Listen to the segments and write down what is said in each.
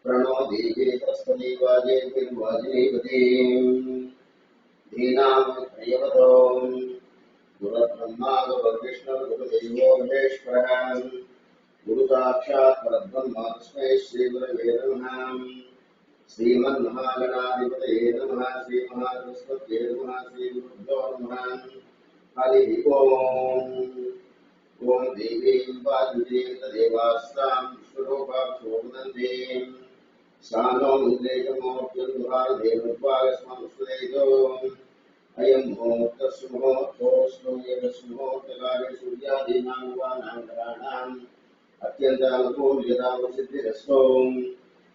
प्रणो देवीतस्तदेवाजेर्वाजिनीपते धीनामयवतो गुरुब्रह्मा गुरुविष्णुर्गुरुदेवो महेश्वरः गुरुसाक्षात् परब्रह्म तस्मै श्रीगुरवे नमः। श्रीमन्महागणाधिपतये नमः। श्रीमहासरस्वत्यै नमः। श्रीगुरुभ्यो नमः। हरिः ओम्। ओम देवीं वाजुदेव तदेवास्तां विश्वरूपां शोभनन्ते सानो मुद्रेकमोऽप्यन्धुहारदेवत्वागस्ममुष्टदेजो अयं मुहूर्तस्मुहूर्तोऽस्तु यदस्मुहूर्तकाले सूर्यादीनां युवानां ग्रहाणाम् अत्यन्तानुकूल्यतावसिद्धिरस्तु।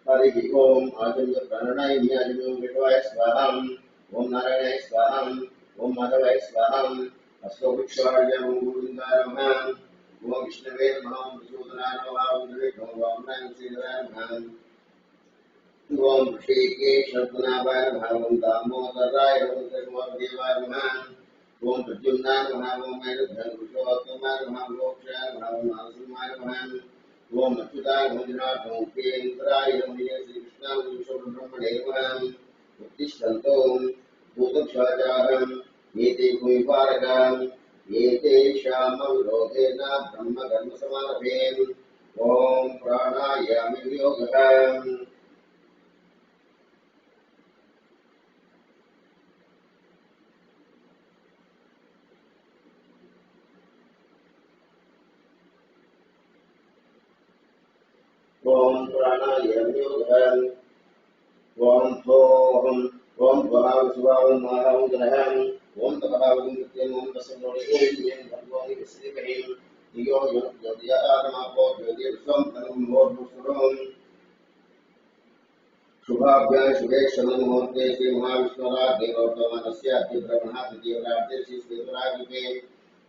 हरिः ओम्। आजन्य प्रणयम्य आजन्यो विश्वाय स्वाहाम्। ओम नारायणाय स्वाहाम्। ओम माधवाय स्वाहाम्। अस्तो विक्षार्य ओम गोविन्दाय नमः। ओम विष्णवे नमः। ओम विष्णुपदाय नमः। ओम विष्णु वामनाय श्रीधराय नमः। ओम ऋषिकेशनाभाय नमः। ओम दामोदराय देवाय नमः। ओम प्रद्युम्नाय नमः। ओम पुरुषोत्तमाय नमः। ओम मोक्षाय नमः। ओम नरसिंहाय नमः। ओम अच्युताय नमः। ओम केन्द्राय नमः। श्री कृष्णाय विष्णुब्रह्मणे नमः। उत्तिष्ठन्तो भूतक्षाजाहम् एते भूमिपारकाम् एतेषामविरोधेन ब्रह्मकर्मसमारभेन्। ओम प्राणायामयोगः। ओम प्राणायामयोगः। ओम भोहम ओम भवावसुवावं माहं ग्रहम्। ओम तपहावं नित्यम्। ओम तस्मोनियं भगवानि विश्रीमहि धियो यो ज्योतिरात्मापो ज्योतिर्स्वं तनुं मोर्मुसुरम्। शुभाभ्यां शुभे क्षणमुहूर्ते श्री महाविष्णुराज्ञे गौतमस्य अतिब्रह्मणः तृतीयराज्ये श्री श्रीधराजुगे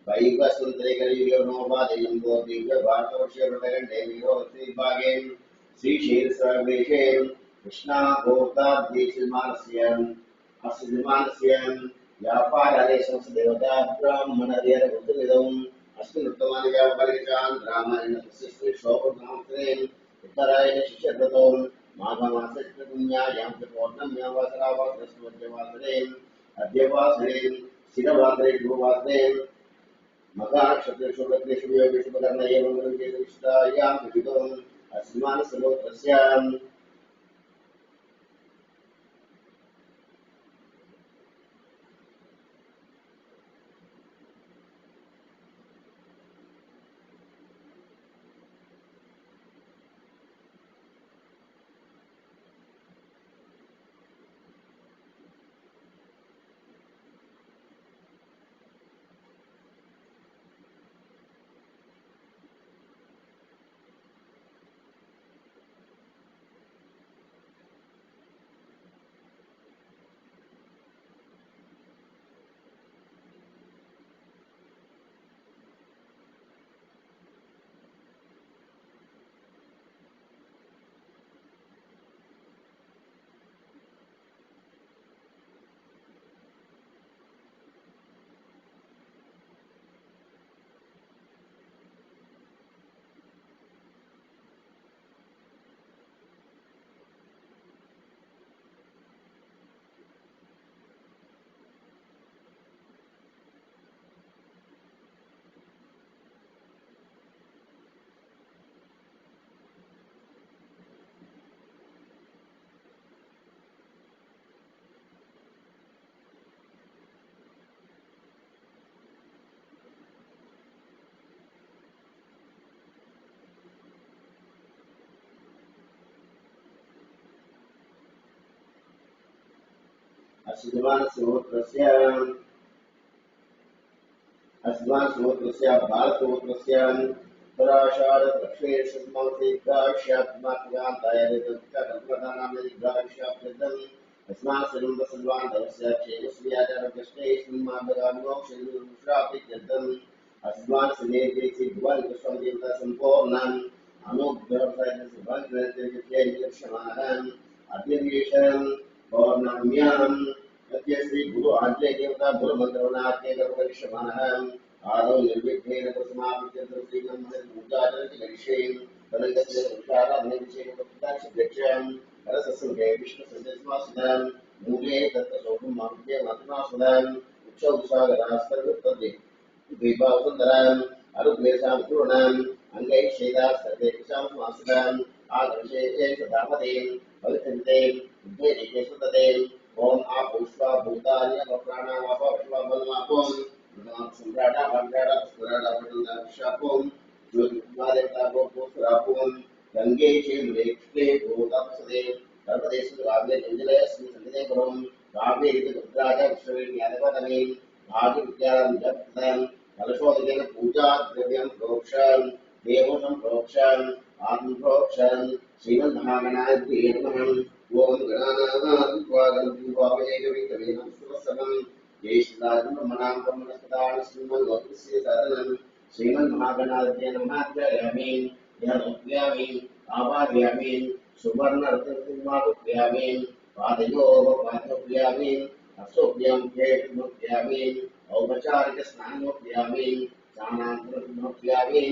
वैवस्वन्तरे कलियुगनोपादेयं गोदीर्घ भारतवर्षे विभागे श्रीक्षीरसर्वेशे कृष्णाभोक्ताद्वेषमानस्य अस्य व्यापारादे संसदेवता ब्राह्मणदेवदम् अस्मिन् उत्तमानि व्यापारिकान् रामायण तस्य शोभनामत्रे उत्तरायण शिष्यव्रतो माघमासस्य पुण्यायां च पौर्णम्यां वासरावासरे अद्यवासरे शिरवासरे शुभवासरे मघानक्षत्रेषु शुभयोगेषु पकर्ण एवं विशिष्टायां विदितम् अस्मान् सर्वत्रस्याम् अस्मान् भारतोत्रस्य पराशार दक्षिणे शतमासेकाश्यात्मात्मकान्ताय कल्पनानां दीर्घायुष्याप्यर्थम् अस्मान् सर्वान् धर्मस्य क्षेमस्याचारकृष्णेस्मिन्मार्गगामिमोक्षेन्द्रमुश्राप्यर्थम् अस्मान् समेते सिद्ध्वान् देवता सम्पूर्णम् अनुग्रहक्षमाणः अद्यदेशम् पौर्णम्याम् अद्य श्री गुरु आज्ञे देवता गुरुमन्त्रवनाज्ञे कर्मकरिष्यमाणः आदौ निर्विघ्नेन समाप्य श्रीमन् पूजाचरति करिष्ये तदन्तस्य उच्चाराधनविषयकं रससंगे विष्णुसंजस्मासुदान् मूले दत्तशोभं मारुत्ये मातृमासुदान् उच्चौसागरास्तर्वत्तद्वे द्वीपावसुन्दरान् अरुग्लेशां पूर्णान् अङ्गैश्चैदा सर्वे दिशां मासुदान् आदर्शे सदापतेन् पवित्रतेन् उद्वेदिके सुततेन् ओम आपुष्पा भूतानि अपप्राणामपविश्वबलमापों सम्राटा भद्राटा पुष्कराटा पटुला विशापों ज्योतिर्मादेवता गोपुरापों गंगे क्षेम्रेक्षे गोदापसदे सर्वदेशु काव्ये जंजले संसदे पुरं काव्ये रुद्राजा विश्ववेद्यादिपदमे आदि विद्यां जपतं कलशोदकेन पूजा द्रव्यं प्रोक्षण देवों प्रोक्षण आत्म प्रोक्षण श्रीमन्महागणाधिपतये नमः ओम गणानां ज्येष्ठराजं ब्रह्मणस्पदान श्रीमन्लोकस्य साधनं श्रीमन्महागणाधिपतये नमः ध्यायामि ध्यायामि आवाहयामि सुवर्णरत्नकुङ्कुमाभ्यामि पादयोः पादोभ्यामि हस्तोभ्यां केशोभ्यामि औपचारिकस्नानोभ्यामि स्नानान्तरोभ्यामि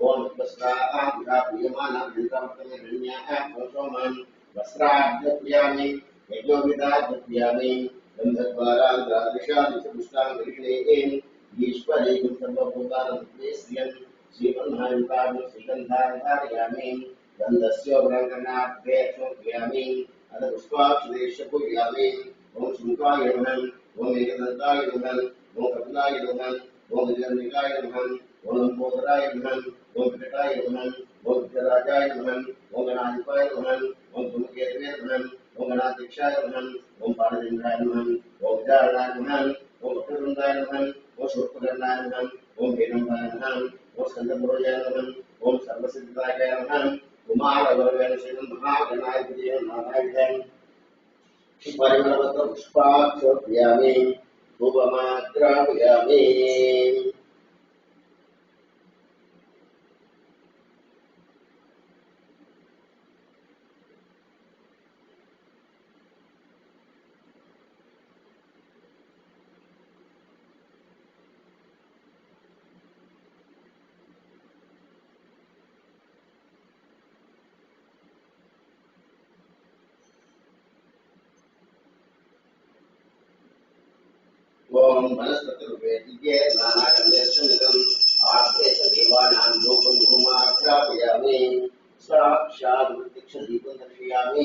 ओम तस्मात् प्रियमाणं विद्यावर्तने गण्याः पुरुषोमन् वस्त्राभ्यामि यज्ञोपवीताभ्यामि गन्धद्वारां द्वादशां पुष्टां दक्षिणेन ईश्वरेण सर्वभूतानां श्रियं श्रीमन्महायुतां श्रीगन्धां धारयामि गन्धस्य वर्णनाभ्यामि अथ पुष्पाक्षरेश्य पूजयामि ओम शुकाय नमः ओम एकदन्ताय नमः ओम कपिलाय नमः ओम गजनिकाय नमः ओम लंबोदराय नमः ओम विकटाय नमः ओम विकटराजाय नमः ओम गणाधिपाय नमः ओम धूमकेतवे नमः ओम गणाध्यक्षाय नमः ओम पाणिन्द्राय नमः ओम विचारणाय नमः ओम भक्तवृन्दाय नमः ओम शूर्पकर्णाय नमः ओम हेरम्बाय नमः ओम स्कन्दपुरोजाय नमः ओम सर्वसिद्धाय नमः कुमारगौरवेण श्रीमन्महागणाधिपतये नमः परिमलवत्र पुष्पाक्षोभ्यामि धूपमाग्रापयामि ओम वनस्पतिर्वेदिके नानागन्धेषुनिदम् आत्मेष देवानां लोकं धूमाग्रापयामि साक्षात् प्रत्यक्षदीपं दर्शयामि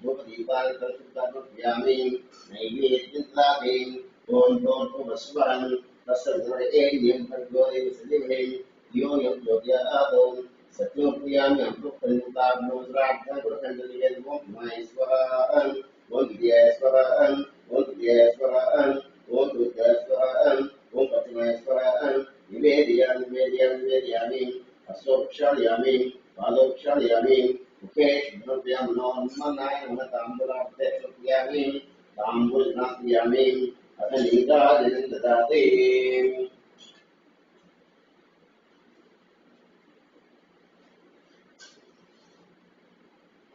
धूपदीपानि दर्शयामि नैवेद्यं ओम भस्वन् तस्य विवरेण्यं भर्गोदेव सदिवे यो यं ज्योत्यादौ सत्योप्रियामि अमृतपरिमुक्ताग्नोद्राढ्य गुरुखण्डनिवेदमो महेश्वरन् ओम विद्याश्वरन् ओम विद्याश्वरन् ओम दुर्गाश्वरन् ओम पतिमेश्वरन् निवेदयामि हस्तोक्षालयामि पादोक्षालयामि मुखे शुद्धव्यां नमोन्मनाय नमः ताम्बूलाभ्यक्षालयामि ताम्बूलनास्यामि अथ नीराजनं ददाति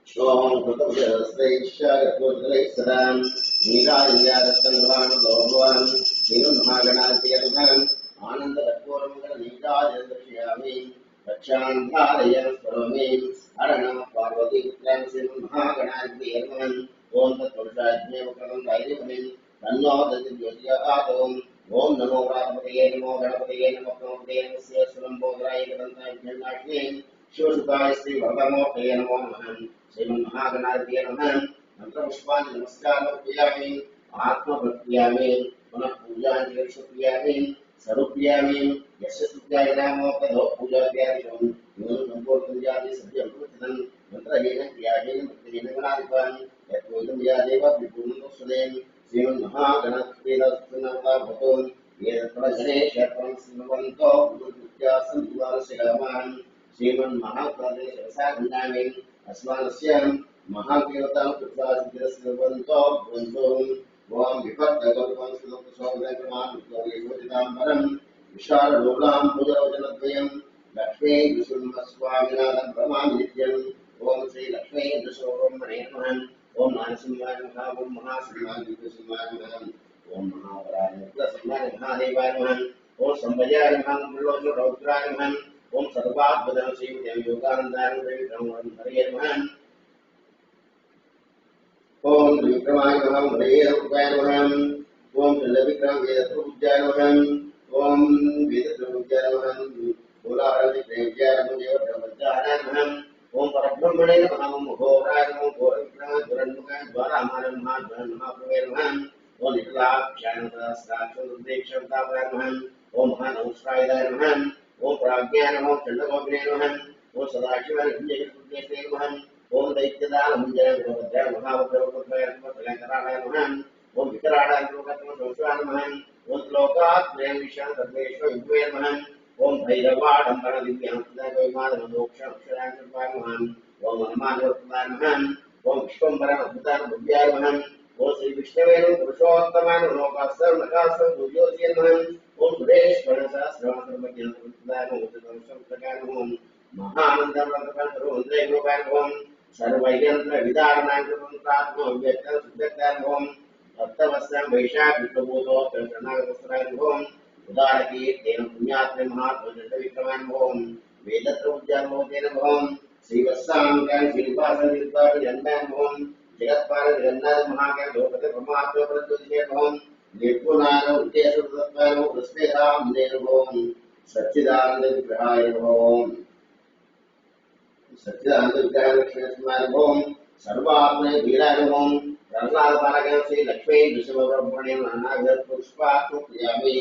ओम कृतज्ञश्रेष्ठगोत्रैस्सदां नीराजन्यादत्तङ्गान् गौरवान् श्रीमन्महागणाधिपतये नमः आनन्दकर्पूरमङ्गलनीराजनं दर्शयामि रक्षान्धारयं करोमि हर नमः पार्वतीपुत्रां श्रीमन्महागणाधिपतये नमः ओम तत्पुरुषाज्ञेयवक्रमं दैर्यमणिं तन्नो दधिज्योतियात् ओम नमो गणपतये नमो गणपतये नमः स्वलम्बोदराय गदन्ताय विघ्नाग्ने शिवसुताय श्रीभगवते नमो नमः श्रीमन्महागणाधिपतये नमः मंत्रपुष्पाणि नमस्कारमर्पयामि आत्मभक्त्यामि पुनः पूजां क्षिप्यामि स्वरूप्यामि यस्य स्तुत्याय नामो तदो पूजाद्यादिशं न्यूनसम्पूर्णपूजादि सद्यं प्रवर्तनं मन्त्रहीन क्रियाहीन भक्तिहीन गणाधिपं यत्पूजं या देव विपूर्णं सुदेन श्रीमन्महागणाधिपतये ये तत्प्रजनेश्वरं स्मृवन्तो बुद्ध्यासं द्वारशिलामान् श्रीमन्महागणाधिपतये अस्मानस्य महाकीर्तन कृत्वासिद्धिरस्यवन्तो भवन्तु ओम विपत्तगोत्वं सुलोकसौभद्रमान् विश्वविदाम्बरं विशाललोलां भुजवजनद्वयं लक्ष्मी नृसिंहस्वामिनाथं प्रमामि नित्यम् ओम श्री लक्ष्मी नृसिंहब्रह्मणे नमः ओम मानसिंहाय नमः ओम महासिंहाय नृसिंहाय नमः ओम महावराय नृसिंहाय महादेवाय नमः ओम संभयाय नमः मुल्लोचन रौद्राय नमः ओम सर्वात्मजन श्रीमते योगानंदाय नमः ओम विक्रमाय नमः महेरूपाय नमः ओम चंद्रविक्रम वेदपूज्याय नमः ओम वेदपूज्याय नमः मूलाधारविद्याय नमः ओम परब्रह्मणे नमः ओम घोराय नमः घोरविक्रमाय घोरन्मुखाय द्वारामाय नमः महाप्रभवे नमः ओम निकलाक्षाय नमः नमः ओम महानमस्काराय नमः ओम प्राज्ञाय नमः चंद्रगोपने नमः ओम सदाशिवाय नमः ओम दैत्यदानंजय महावद्रवपुत्राय नमः ओम विकराणाय नमः ओम लोकात्मय विषां सर्वेश्वर विद्वे नमः ओम भैरवाडंबर दिव्यांशदाय नमः ओम हनुमानवरदाय नमः ओम विश्वंभर अद्भुताय नमः ओम श्री विष्णुवे पुरुषोत्तमाय लोकास्तर नकास्तर पूज्योतिय नमः ओम सुरेश्वर सहस्रनामज्ञानदाय नमः महानंदवरदाय ओम सर्वयंत्र विदारणाय नमः भक्तवत्सं वैशाखिकबोधो कर्णागस्त्राय ओम उदारकीर्तेन पुण्यात्मे महात्मजविक्रमाय ओम वेदत्रोज्जामोतेन ओम श्रीवत्सांगाय श्रीवासनिर्वाणजन्माय ओम जगत्पाल जगन्नाथ महाकाय लोकते परमात्मा प्रज्योतिषे ओम निर्गुणाय उद्देशतत्वाय प्रस्तेधामनेन ओम सच्चिदानंद विग्रहाय ओम सच्चिदानंद विग्रहाय लक्ष्मीनरसिंहाय ओम सर्वात्मने वीराय ओम रत्नालपालकं श्री लक्ष्मी नृसिंहब्रह्मण्यं नानाविध पुष्पार्थं प्रियामि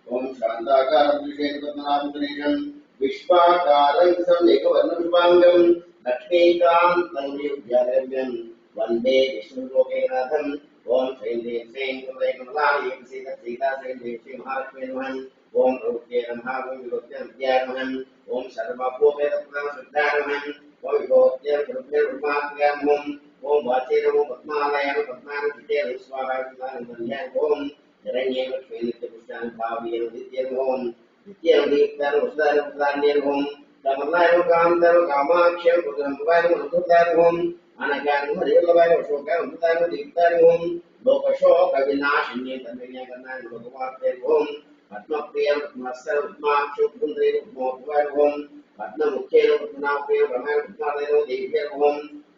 ओम शांताकारं विशेषपद्मनाभं विश्वाकारं समेकवर्णं शुभांगं लक्ष्मीकान्तं योग्यारम्यं वंदे विष्णुलोकनाथं ओम श्रीं देवीं श्रीं कमलाय सीता श्रीं देवी महालक्ष्मी नमः ओम रौद्रे नमः ओम विभूत्यै विद्याय नमः ओम सर्वभूतप्रदान श्रद्धाय नमः ओम विभूत्यै ब्रह्मात्मकाय नमः ओम वाचे नमो पद्मालय पद्मान चिते स्वाहाय स्वाहाय ओम हिरण्ये लक्ष्मीनित्य पुष्टान भावयेन नित्यं ओम नित्यं दीप्तान उदार उदान्येन ओम कमलाय कामदाय कामाक्षय पुत्रंवाय अद्भुताय ओम अनगाय हरिवल्लभाय अशोकाय अद्भुताय दीप्ताय ओम लोकशोक विनाशिन्ये तन्मय करणाय भगवाते ओम पद्मप्रियं पद्मस्तर पद्माक्षु पुंद्रे मोहवाय ओम पद्ममुख्येन पद्मनाभेन ब्रह्माय पद्मालयो देव्यै ओम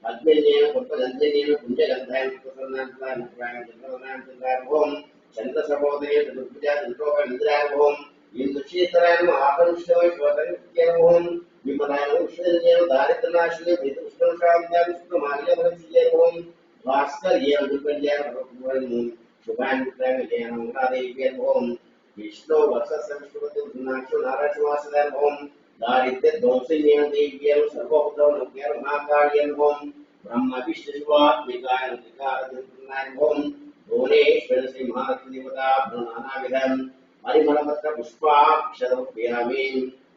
अग्निन्येन पुष्पगन्धेन पुण्यगन्धाय प्रसन्नाय नमः चन्द्रनाय ओम चन्द्रसहोदरे चतुर्भुजा चन्द्रोपनिद्राय ओम इंद्रशीतराय महाकंशय श्वतय ओम विमलाय विष्णुन्येन दारिद्र्यनाशिने विष्णुशान्ताय विष्णुमार्यवरचिये ओम भास्कर्येन दुर्गन्धाय भगवान् शुभान्विताय जयमङ्गलादेव्यै ओम विष्णु वत्ससंस्कृतिनाक्षो नारायणवासुदेव ओम दारिद्र्य ध्वंसिन्येन देव्यै सर्वभूतोन्नत्यै महाकार्यं ओम ब्रह्म विष्णु शिवात्मिकाय नमस्काराय ओम भुवनेश्वर श्री महालक्ष्मी देवता नानाविधं परिमलपत्र पुष्पाक्षरं प्रियामि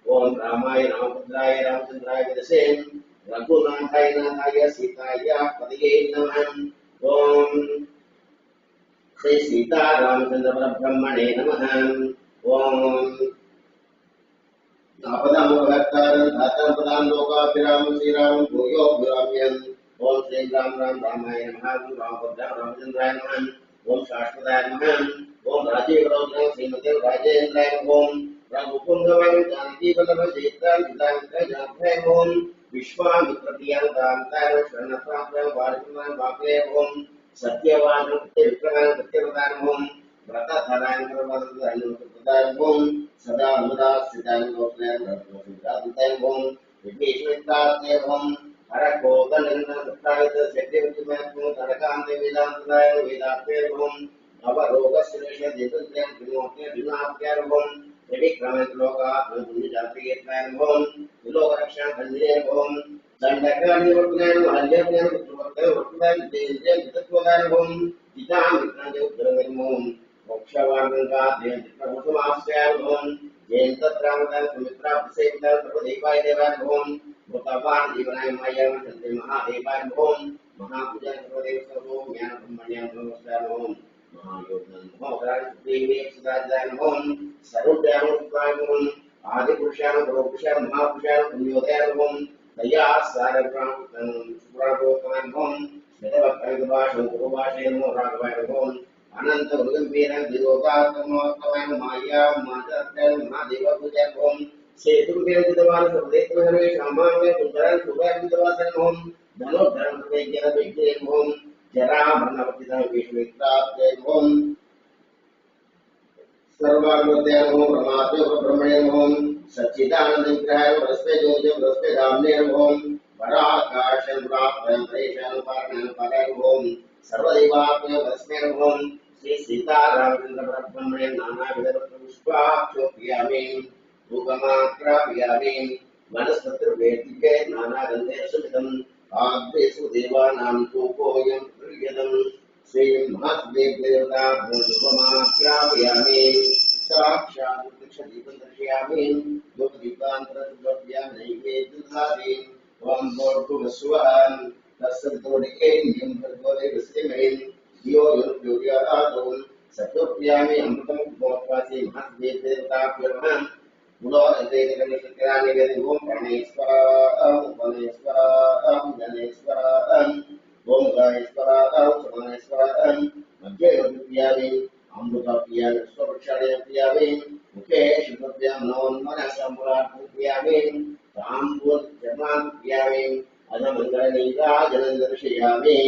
ओम रामाय रामभद्राय रामचंद्राय विदसे रघुनाथाय नाथाय सीताय पदये नमः ओम श्री सीता रामचंद्र परब्रह्मणे नमः ओम आपदामोहत्तारं धातां पदां लोकाभिरामं श्रीरामं भूयो भूयाम्यं ओम श्री राम रामाय नमः ओम रामभद्राय रामचंद्राय नमः ओम शाश्वताय नमः ओम राजीवलोचन श्रीमते राजेन्द्राय ओम रघुकुंभवं जानकीवल्लभचैत्राय ओम विश्वामित्रप्रियं शरणप्राप्तं वार्जुनाय वाक्ये ओम सत्यवान विक्रमाय सत्यवताय ओम व्रतधराय प्रवदताय ओम सदा अनुदा स्थिताय लोकनाय ओम विघ्नेश्वराय ओम हरकोदनन्दनाय सत्यवतीमय तड़कांते वेदांताय वेदाते ओम अवरोगश्रेष्ठ देवत्यं विमोक्य विनाप्य ओम त्रिविक्रम लोकात् पुण्यजातयेत्नाय ओम लोकरक्षां भंजने ओम दंडकानिवर्तनाय हल्यज्ञान पुत्रवत्तय वर्तनाय देवज्ञ तत्त्वदाय ओम पितां विक्रांते उद्धरणे ओम मोक्षवार्गंका देवचित्रमुखमास्याय ओम जयन्तत्रामदाय सुमित्राभिषेकदाय सर्वदेवाय देवाय ओम भूतवान जीवनाय मायाय चन्द्रे महादेवाय ओम महापूजा सर्वदेव सर्वो ज्ञान ब्रह्मण्यां नमस्कार ओम महायोगनं मोहराय देवी सदाय ओम सर्वज्ञान उपाय ओम आदि पुरुषाय पुरुषाय महापुरुषाय पुण्योदय ओम दया सारप्राण सुप्राभोतनाय ओम वेदवक्ताय भाषो गुरुभाषे नमो राघवाय ओम अनंत गंभीरं दिलोकात्मोत्तमं माया मातर्तन महादेव पूजन ओम सेतु विद्यमान सर्वेत्मने सामान्य सुंदरं सुभं विद्वासन ओम धनो धर्म वेज्ञ वेज्ञ ओम जरा भनवतिदा विश्वेत्राप्ते ओम सर्वांगत्यान ओम परमात्मे ब्रह्मणे ओम सच्चिदानंद विग्रहाय वरस्ते ज्योतिं वरस्ते धामने ओम वराकाशं प्राप्तं प्रेषं पारणं परं ओम सर्वदेवात्मे वरस्मे ओम श्री सीतारामचंद्र ब्रह्मणे नानाविध पुष्पाक्षोपयामि रूपमात्रापयामि वनस्पत्र वेदिके नानागन्धे सुमितं आग्नेषु देवानां तूपोऽयं प्रियदं श्री महादेवदेवता रूपमात्रापयामि साक्षात् दीपं दर्शयामि योगदीपान्तरद्रव्यां नैवेद्यधारि ओम भूर्भुवस्सुवः तत्सवितुर्वरेण्यं भर्गो देवस्य धीमहि यो यो योग्यादो सत्योप्यामि अमृतं गोपासी महादेवदेवताभ्यः गुणो देवदेवतानि वेदि ओम प्राणेश्वरां वनेश्वरां जनेश्वरां ओम गायेश्वरां समानेश्वरां मध्ये योग्यामि अमृतप्यामि स्ववक्षाणप्यामि मुखे शुभप्यां नवन्मनसम्प्राप्यामि ताम्बूल जन्माप्यामि अधमङ्गलनीराजनं दर्शयामि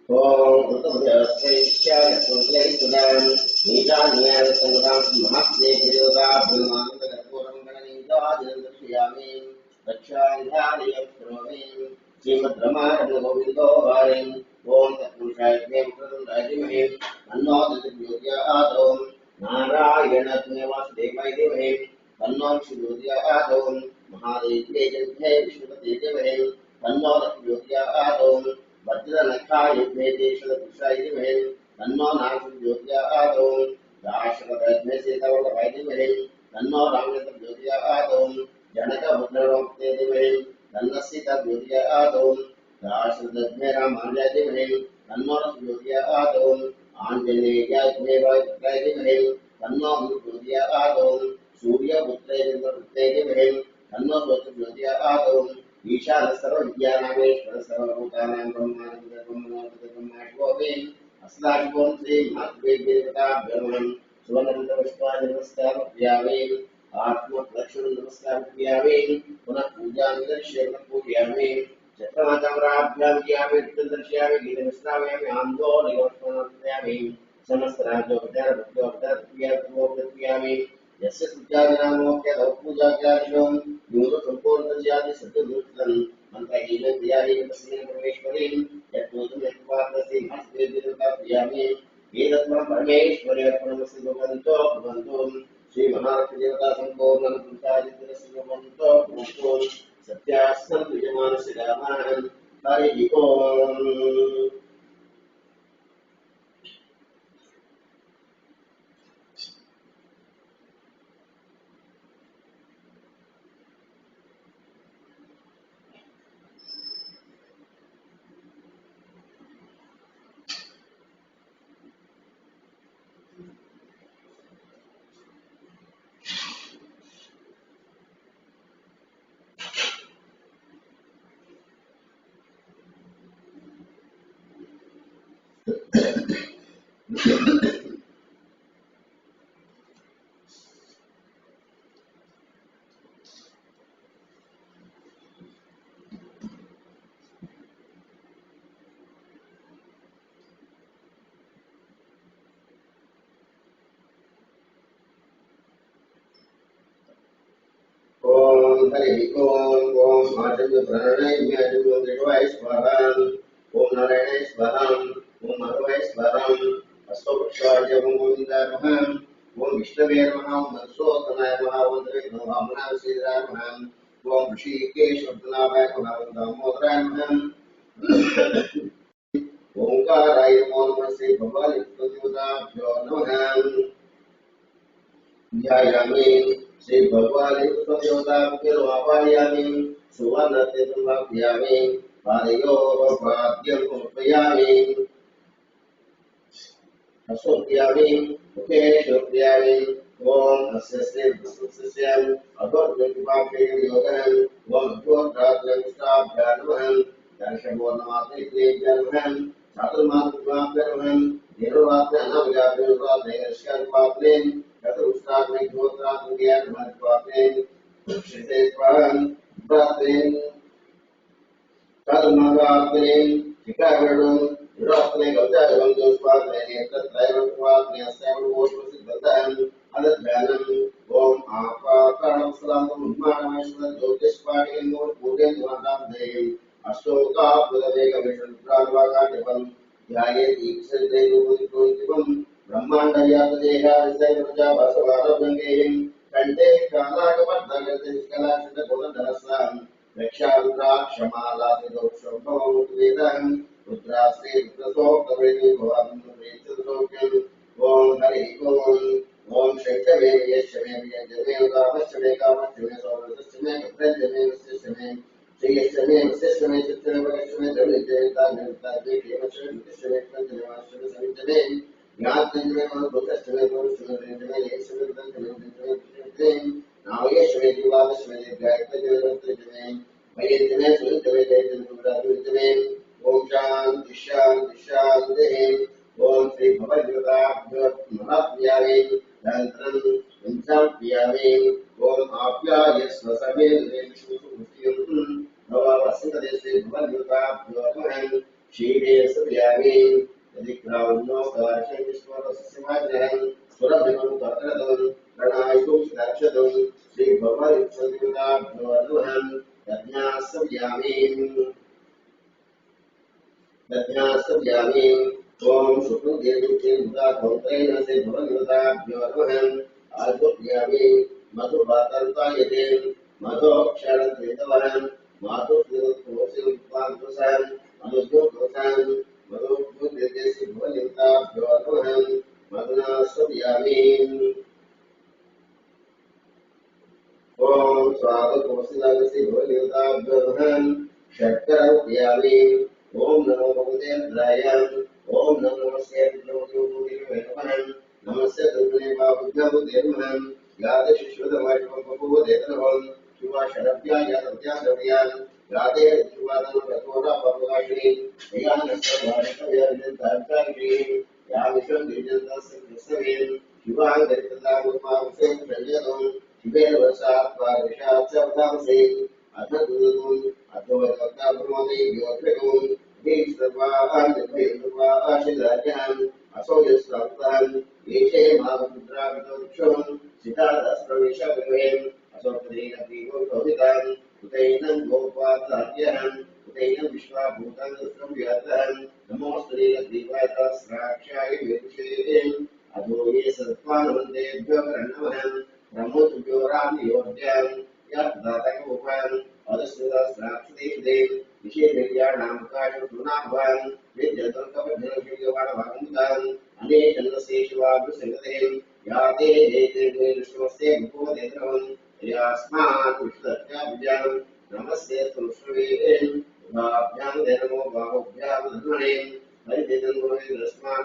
ओम उत्तमस्यैत्याय सुक्लेशुदां नीतान्याय संग्राम महादेवदेवता ब्रह्मानन्दकर्पूरं गणनीताजनं दर्शयामि रक्षान्धारयं करोमि श्रीमद्रमारमणगोविन्दो वारिम् ओम तत्पुरुषाय प्रदं धीमहि तन्नो ज्योतिर्ज्योत्यादो नारायणात्मे वासुदेवाय धीमहि तन्नो ज्योत्यादो महादेव्यै जन्मे विष्णुपते धीमहि तन्नो ज्योत्यादो वज्रनखाय वेदेश्वर पुरुषाय धीमहि तन्नो नारसिंह ज्योत्यादो दाशरथज्ञ सीतावल्लभाय धीमहि तन्नो रामचंद्र ज्योत्यादो जनकपुत्रवक्ते धीमहि तन्नो सीता ज्योत्यादो दाशरथज्ञ रामाय धीमहि तन्नो ज्योत्यादो आंजनेयाय धीमहि तन्नो ज्योत्यादो सूर्यपुत्रे धीमहि तन्नो ज्योत्यादो ईशान सर्व विद्यानामेश्वर सर्वभूतानां ब्रह्माण्डोऽपि अस्लादिवं श्री महादेवदेवताभ्यर्मणं सुवर्णमण्डलपुष्पाणि नमस्कारयामि आत्मलक्ष्मणं नमस्कारयामि पुनः पूजां दर्शयामि पूजयामि चक्रमाचामराभ्यां यामि दर्शयामि गीतमिश्रामयामि आन्दोलनमस्मयामि समस्तराज्योपचारभक्तोपचारक्रियामि यस्य पूजाजनामोक्यदौ पूजाचार्यों यूतसम्पूर्णस्यादि सत्यदूतं मन्त्रहीनं क्रियाहीनं तस्मिन् परमेश्वरीं यत्पूतं यत्पात्रस्य महादेवदेवताभ्यामि एतत्परं परमेश्वरी अर्पणमस्ति भगवन्तो भगवन्तो श्रीमहादेवता सम्पूर्णं पुरुषादित्यस्य भगवन्तो भगवन्तो सत्यास्तं विजयमानस्य रामाः हरिः ओम् ओम हरि ओम ओम आचर्य प्रणय आचर्य देवाय स्वाहा ओम नारायणाय स्वाहा ओम माधवाय स्वाहा अष्टोक्षाय ओम गोविंदाय नमः ओम विष्णवे नमः ओम मधुसूदनाय नमः ओम वामनाय श्रीराय नमः ओम ऋषिकेश वर्धनाय नमः ओम दामोदराय नमः ओंकाराय नमः श्री भगवान देवताभ्यो नमः ध्यायामि श्री भगवान देवताभ्यो आवाहयामि सुवर्णतीर्थं वापयामि पादयोपाद्यं उपयामि अशोक्यामि मुखे शोक्यामि ओम अस्य श्री विष्णुस्यम् अघोर्यपाके योगहम् ओम अघोर्रात्रविष्टाभ्यानमहम् दर्शनोन्मात्रेभ्यर्महम् चातुर्मात्रिमाभ्यर्महम् निरुवात्मनाविगाभ्यर्वात्रेयस्कर्पात्रेन् चतुष्टात्मैघोत्रात्मज्ञानमहत्वात्रेन् श्रितेष्वाहम् प्रात्रेन् तन्मगात्रेन् शिखावर्णम् Rosne Gauta Gauta Swadne Tatraiva Swadne Seven Worship Siddhantam Adadhanam Om Apa Karam Salam Manamashna Jyotish Padi Nur Puren Dhanam Dev Asoka Pudavega Mission Pradvaka Devam Jaya Ikshal Devu Devam Brahmanda Yata Deha Visay Raja Vasavara Vangehim Kante Kala Kapadagate Skala Shita Kola Dhanasam Raksha Kshamala Dosha Bhavam Vedam रुद्राश्री रुद्रसोक्तवेदी भवामृतसोक्यम् Om Hari ओम शक्तवे यशमे यजमे रामश्चमे कामश्चमे सौरसश्चमे कप्रजमे वशिष्ठमे श्रीयश्चमे वशिष्ठमे चित्तमे वशिष्ठमे धर्मिजयता निर्ताजे केमश्चमे विशिष्टमे पंचमे वाश्चमे सवितमे ज्ञातमे मनोभूतश्चमे मनोश्चमे धर्मिजमे यशमे धर्मिजमे धर्मिजमे नामयश्चमे जीवाश्चमे गायत्रे रत्नजमे भयजमे सुरजमे जयजमे सुराजमे ओम शांति शांति शांति ओम श्री भगवद्गीता महात्म्यावे तंत्रं पंचाप्यावे ओम आप्याय स्वसमे विष्णुसुखियं भववसंतदे श्री भगवद्गीता भगवन् शीले सव्यावे यदिक्रावण्यो कार्षं विश्वसस्यमाजनं सुरभिनं तत्रदं प्रणायितुं दक्षदं श्री भगवद्गीता भगवन् यज्ञासव्यावे तज्ञासव्यामि ओम शुक्लदेवते मुदा भौतेन से भगवद्गीताभ्योर्वहम् आल्पोक्यामि मधुपातर्तायते मधोक्षरद्वेतवहम् मातुर्देवोऽसिपान्तुसम् मधुद्योतोषम् मधुद्योतेसे भगवद्गीताभ्योर्वहम् मधुनासव्यामि ओम स्वागतोऽसिलागसि भगवद्गीताभ्योर्वहम् शर्करौक्यामि ओम नमो भगवते इंद्राय ओम नमो नमस्ते विष्णुदेवाय नमस्ते दुर्गणे बाहुभ्यां यादे शिशुदमाशुभवदेतनवं शिवा शरभ्या यादव्या दव्यां यादे शिवादन प्रतोरा भगवाश्री यानस्तवारिकव्यानितार्काग्री या विश्वं दिव्यन्तस्य शिवां दरिद्रतामुपावसे प्रजयतं शिवेन वसात् पारिषात् सवधांसे अथ गुरुं अथवता ब्रह्मणे योगं देशवान् देशवाशिलाजनं असो यस्तां येषे महापुत्राविदोक्षं सितादस्प्रवेशवें असोपदेन देवो भवितां उदैनं गोपातार्यहं उदैनं विश्वाभूतं संव्यातं नमोस्तुते देवाय तस्राक्षाय विदुषे अधो ये सर्वान् वन्देभ्यो प्रणमः ब्रह्मोऽभ्यो रामयोग्यं यद्दातकोपं अदस्रुतस्राक्षदेव विशेषज्ञानामकाशं सुनाभं विद्यतर्कपद्धतियोगानभागमुदां अनेकन्नशेषवादुसंगतें याते हेते विष्णुस्ते भूदेत्रं यास्मात् विष्णुत्याभ्यां नमस्ते तुष्वे उभाभ्यां नमो बाहुभ्यां धन्वने हरिदेवं कृष्णां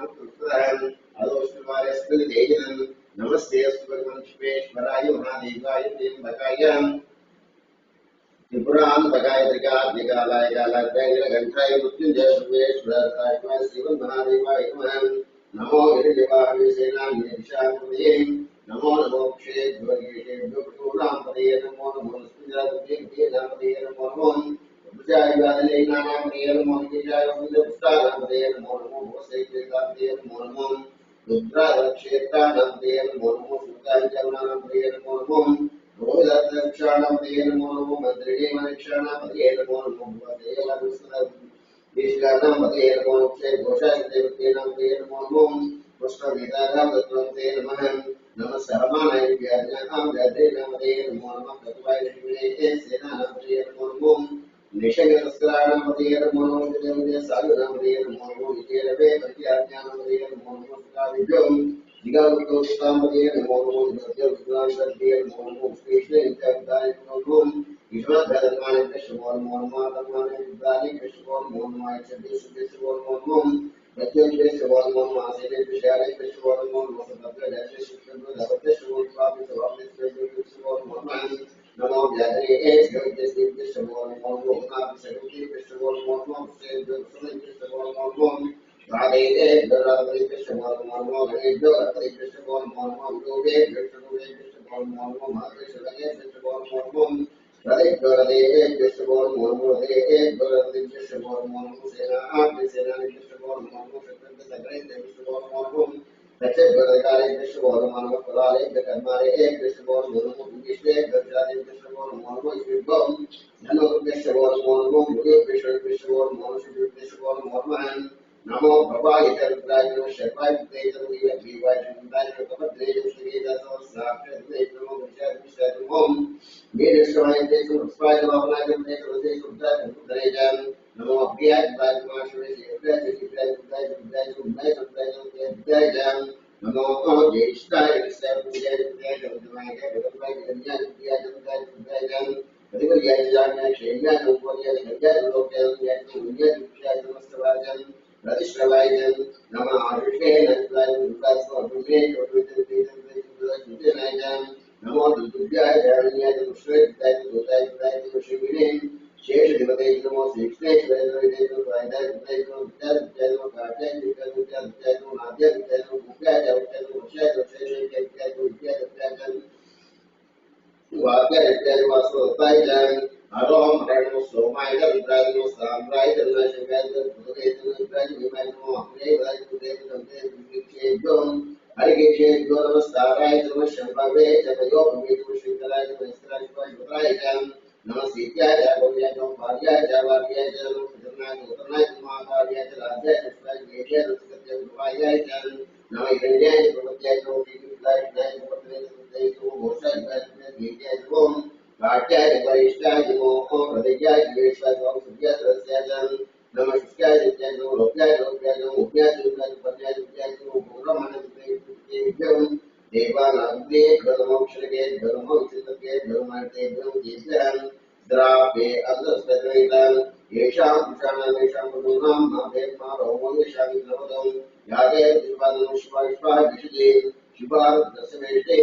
अदोष्टवायस्कृतेजनं नमस्ते सुभगवन्श्वेश्वराय महादेवाय त्र्यम्बकाय त्रिपुरां भगायत्रिकाग्निकालाय कालाग्रैरघण्टाय मृत्युञ्जय सर्वेश्वराय शिवं महादेवाय नमः नमो गिरिजवाहवे सेनान्येषां नमो नमो क्षेभ्यो पशूनां नमो नमो स्पृजापते नमो नमो उपजायवादने नानापते नमो निजाय पुष्टानापते नमो नमो भोसैत्रिकापते नमो नमो रुद्राक्षेत्राणापते नमो नमो सुताञ्चरणापते नमो नमो गोविदक्षाणापते नमो नमो मन्त्रिणे मनुष्याणापते नमो नमो भगवते नमो नमो घोषायते नमो नमो पुष्पवेदाघातत्वते नमः नमः सहमानाय व्याज्ञानां व्याधे नमते नमो नमः तत्वाय श्रीणे सेनानापते नमो नमो निषयस्त्राणापते नमो नमो विजय साधुनापते नमो नमो विजयरवे प्रत्याज्ञानापते नमो नमो सुताविभ्यो जिगावृतोत्तापते नमो नमो विद्याविद्वांसते नमो नमो श्रीष्णे नित्यावताय नमो नमो ईश्वरधर्मानि कृष्णवर्मोन्मादर्मानि रुद्राणि कृष्णवर्मोन्माय चतुर्षु कृष्णवर्मोन्मोन् प्रत्युषे कृष्णवर्मोन्मासेने विषयाले कृष्णवर्मोन्मोसतत्वजसे शिक्षुर्धवते कृष्णवर्मोन्मान् नमो व्याधये ज्योतिषे कृष्णवर्मोन्मोन्नाभिषेके कृष्णवर्मोन्मोन् कृष्णवर्मोन् राधे गौरवति कृष्णवर्मोन्मोन् गौरवति कृष्णवर्मोन्मोन् योगे कृष्णवर्मोन्मोन् महादेशलगे कृष्णवर्मोन् Radhe Krishna Murmure Bharati Krishna Murmure Sena Krishna Krishna Murmure Sakranta Sakranta Krishna Murmure Sache Bharakare Krishna Murmure Purale Karmare Krishna Murmure Krishna Gajari Krishna Murmure Vibham Nano Krishna Murmure Murmure Krishna Krishna Murmure Krishna Murmure Namo Bhavaya Rudraja Sharvaya Teja Viva Jivaya Rudraja Kapadreja Shriya Sahasra Teja Krishna Krishna Om Namo Namo Duryaya Jaya Dushret Jaya Dudaya Jaya Dushivine Shesh Devate Namo Sixte Jaya Jaya Jaya Jaya Jaya Jaya Jaya Kartya Jaya Jaya Jaya Nadya Jaya Mukya Jaya Jaya Mushya Jaya Jaya Jaya Wakya Jaya Vasu Jaya Arom Rano Somaya Jaya Samrai Jaya Shivaya Jaya Jaya Vimano Jaya Jaya Jaya Harigeshe Guru Sarai Jama Shambhave Jamayo Vidu Shikara Jama Isra Jama Jam Namasitya Jabhya Jam Bharya Javarya Jam Jama Jotana Jama Bharya Jalabya Jama Jaya Rusakya Jumaya Jam Namayanja Jumaya Jam Jai Jai Jumaya Jai Jum Bhosha Jai Jai Jum Bharya Javarishta Jam Pradya Jiveshwa Jam Sudya Sarasya Jam Namaskar Jai Jum Lopya Lopya Jam Upya Jam Padya Jai Jum Bhuramana Devanagre Dharmokshage Dharmokshage Dharmate Dharmjithan Drape Adasvedaitan Yesham Pushana Yesham Pudunam Mahet Maro Yesham Navadam Yage Vishwadam Shivashva Vishde Shivar Dasaveshde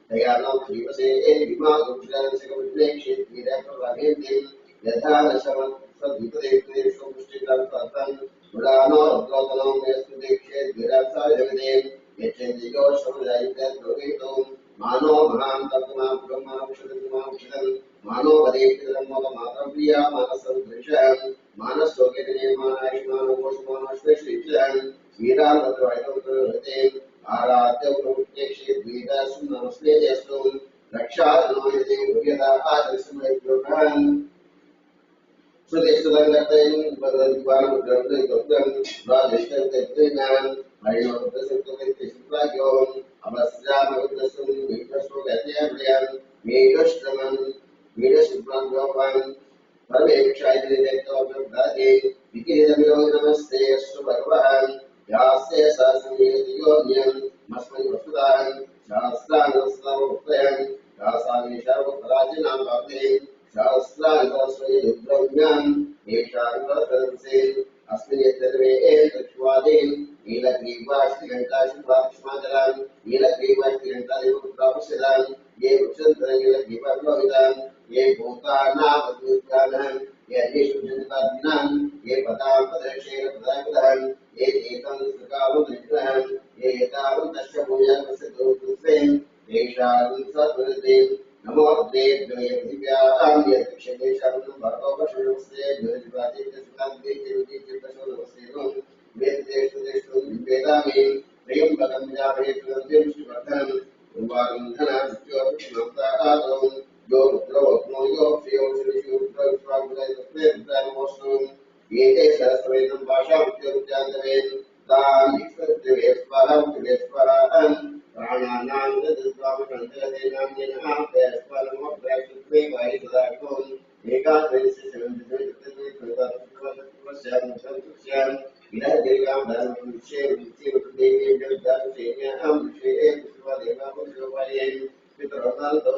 Dayanam Shivase Vima Gupshan Sikavishlekshin Virapavagente Yatha Nasavan Sadhipade Shumushtitam Satan Murano Abdotanam Yasudekhe Virapsa Jagadev Yachendiyo Samudaika Dovito Mano Mahan Tatma Brahma Shadama Shadam Mano Vadekam Matapriya Manasam Krishan Manas Sokene Manashman Voshman Shveshichan Vira Vadrayam Aradya Protyeshi Veda Sunamaste Yasum Raksha Noyade Vyada Adrismay Yogan Sudeshwadangatayam Vadadivan Vadadikam Radishtayan Mariyodasankavitishvayom Avasramavitasum Vikasvagatyam Megashtaman Megashtaman Parvekshayadekavadade Vikidamyo Namaste Subhagavan Yasya Sasamyadiyonyam Masmai Vasudan Shastra Rasami Sharvaparajinam Bhakti Shastra Rudravyam Esharvatarvase Asminyatarve Ekachvadin Nilagrivash-Tiranta-Shubha-Shmadaram Nilagrivash-Tiranta-Devapravasiram Ye Vrukshantra-Nilagriva-Lovidam Ye Bhutana-Vadutyanam Ye Adhishubhjantavinam Ye Padam-Padashena-Padam Ye Ekam-Sukhavam-Nidram Ye Etam-Tasya-Bhuya-Vasadurusvim Desharum-Satvadim Namo Abdebhaya-Prithyam Ye-Tikshadesharum Bhargava-Shurusve Dhurjvati-Tisukam-Dekhi-Rudhi-Kirtasur-Vasirun Vedami Priyam Padam Yavayatvam Shivardhanam Urvarum Dhanam Jyoti-Mamta-Adam Yo-Rudra-Vatmo Yo-Shriyo-Shri-Shri-Rudra-Shri-Rudra-Shri-Rudra-Shri-Rudra Yete Sarasvatam Bhasham-Jyoti-Jantaven Tam Yikshvat-Devesvaram Prananam Yadisvama-Shantaradhenam Yenam Vesparam-Otra-Shri-Vai-Sadakam Eka-Dvesi-Shantaradhenam Vinayagam Dharmam Vishay-Vishay-Devi-Jagdhar-Senya-Am Vishay-Vishay-Deva-Vishay-Vayen Pitravantam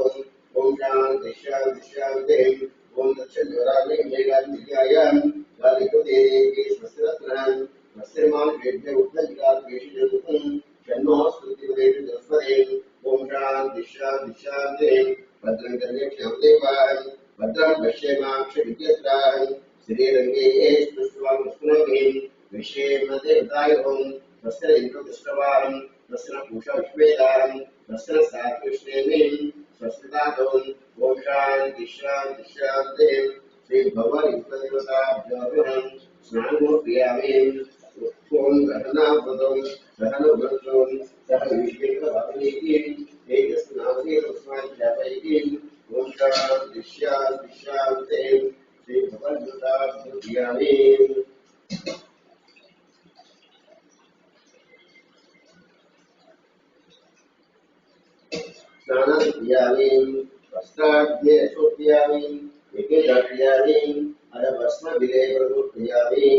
Om Shanti शांति शांति। ओम दक्षिणद्वाराग्नि मेघान्तिकायां गालिकोदेवी स्वस्तिरत्नां स्वस्तिर्मानुषेभ्य उत्तरदिगाद्वेषजन्तुं शन्नो स्तुतिवेदस्वरे। ओम शांति शांति शांति। भद्रं कर्णेभ्यो देवाः भद्रं पश्येमाक्षभिर्यत्राः श्रीरङ्गे स्पृष्ट्वाङ्गस्पुनभिः विश्वेमदेवतायोः तस्य इन्द्रदुष्टवाहं तस्य पूषा विश्वेदाहं तस्य सात्कृष्णेमिं स्वस्तिदातों। ओम शांति शांति शांति। श्री भगवान ईश्वरदेवताभ्यो स्नानो क्रियामि। ओम गहनावृतं सहनवृतं सह विश्वेकभावनीति तेजस्नावतीरस्माज्जापयति। ओम शांति शांति शांति। श्री भगवद्गीताभ्यो क्रियामि। स्नानं क्रियामि। वस्त्राढ्ये शोभयामि। एकेदक्रियामि। अरभस्मविलेपनं क्रियामि।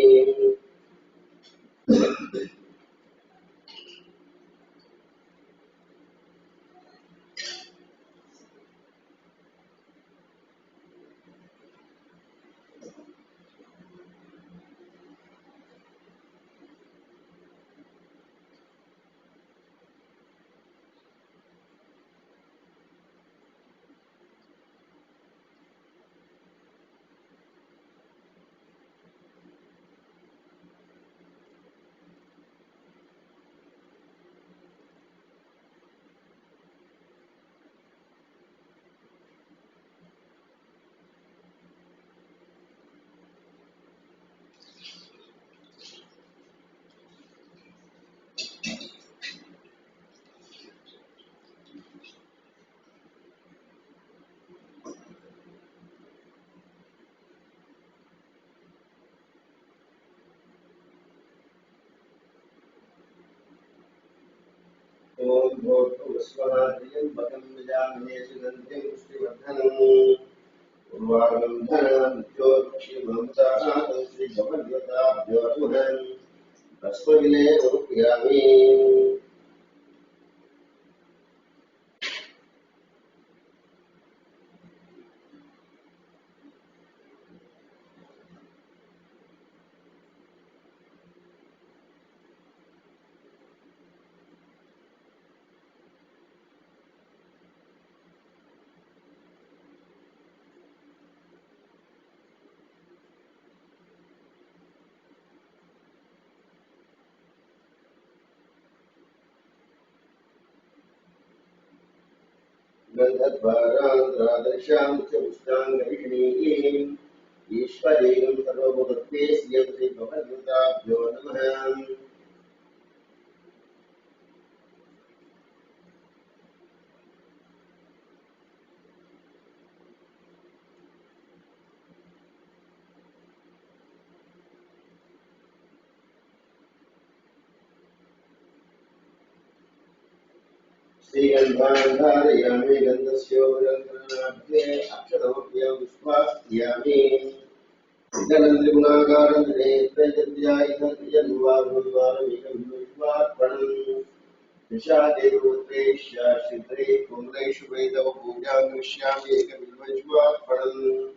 ओम भूर्भुवस्वः त्र्यम्बकं यजामहे सुगन्धिं पुष्टिवर्धनम् उर्वारुकं धनमृत्योर्मुक्षीममृतानाथं श्रीभगवद्गीताभ्यो नमः। भस्मविलेपनं क्रियामि। गन्धद्वारान्तरादर्शां च पुष्टाङ्गविष्णीम् ईश्वरीं सर्वभूतत्वे श्रियं श्रीभगवद्गीताभ्यो नमः। श्रीगन्धान् धारयामि। गन्धस्योपगन्धनाभ्ये अक्षतमभ्यो विश्वास्यामि। गणन्द्रिगुणाकारं नेत्रजद्यायितद्विजन्वारुन्वारमेकविश्वात्पणम् निशादेवपुत्रेश्च शिद्रे कुम्रेषु वै तव पूजां करिष्यामि एकविश्वात्पणम्।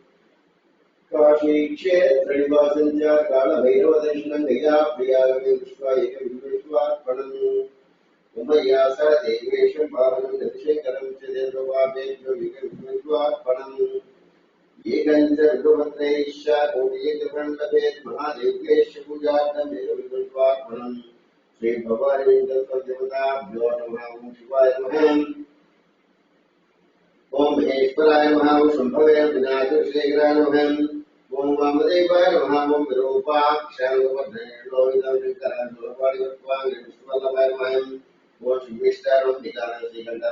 काशीक्षेत्रनिवासं च कालभैरवदर्शनं गयाप्रियागमे दृष्ट्वा एकविश्वात्पणम्। उमया स देवेशं पावनं दधिशेखरं च देववादेभ्यो एकविश्वात्पणम्। एकं च विष्णुभद्रैश्च कोटियज्ञफलं लभेत् महादेव्यैश्च पूजार्थम् एकविश्वात्पणम्। श्रीभवानीन्द्रस्वदेवताभ्यो नमः। ओम शिवाय नमः। ओम महेश्वराय नमः। ओम शंभवे विनायकशेखराय नमः। ओम वामदेवाय नमः। ओम विरूपाक्षाय विष्णुवल्लभाय नमः। ओम श्रीविष्टाय नमः। श्रीकंठाय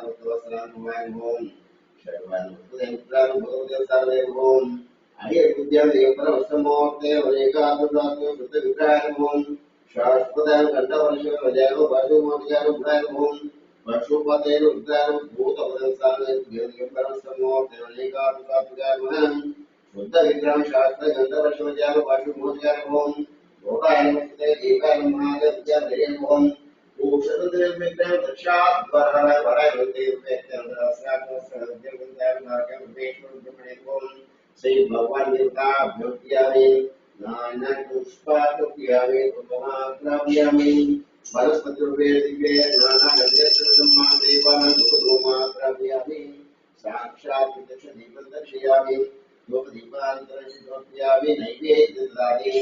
नमः। ओम अहिर्विद्यादेवपरमस्तमूर्ते अनेकात्मदात्मे कृतविग्रहाय नमः। शाश्वताय कंठवर्षवजानो वासुमोदिजानुभवाय नमः। पशुपतेन रुद्राय भूतपदंसाने दिव्यपरमस्तमूर्ते अनेकात्मदात्मजाय नमः। शुद्धविग्रहं शास्त्रगन्धवर्षवजानो वासुमोदिजाय नमः। लोकाय नमस्ते देवाय नमः। विद्याधरे नमः। भूषणदेवविग्रह दक्षात् वरहर वरहृदेववेत्यन्तरस्यात्मस्वरज्ञवृन्दायनागमेश्वरब्रह्मणे श्री भगवान देवताभ्यो कियामि नाना पुष्पाभ्यो कियामि उपमात्राभ्यामि वनस्पतिर्वे दिव्ये नाना गन्धेश्वरब्रह्मा देवानन्दोमात्राभ्यामि साक्षात् दक्षदीपं दर्शयामि लोकदीपान्तरं नैवेद्यदानि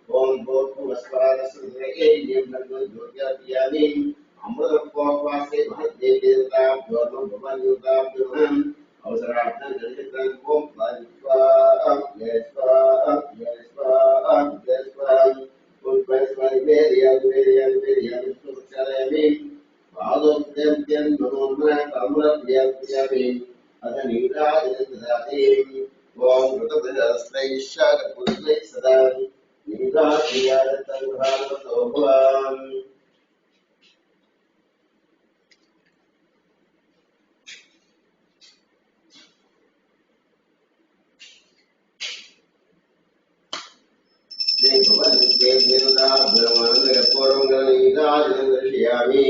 ओम भूर्भुवस्वरस्वरे ज्योतिर्ज्योत्यामि अमृतोपवासे महद्देवता भगवान भगवान देवता ब्रह्म अवसरार्थं जनितं ओम स्वाहा पुष्पस्वरिवेर्यावेर्यावेर्याविष्णुपक्षालयामि पादोद्यन्त्यं मनोन्मय कामरप्रियाप्रियामि अथ नीराजनददाति ओम कृतभृतस्त्रैश्चाकपुरुषैः सदा नीराज्यारतगुहावतो भवाम् ब्रह्माण्डपूर्वङ्गलीराजनदर्शयामि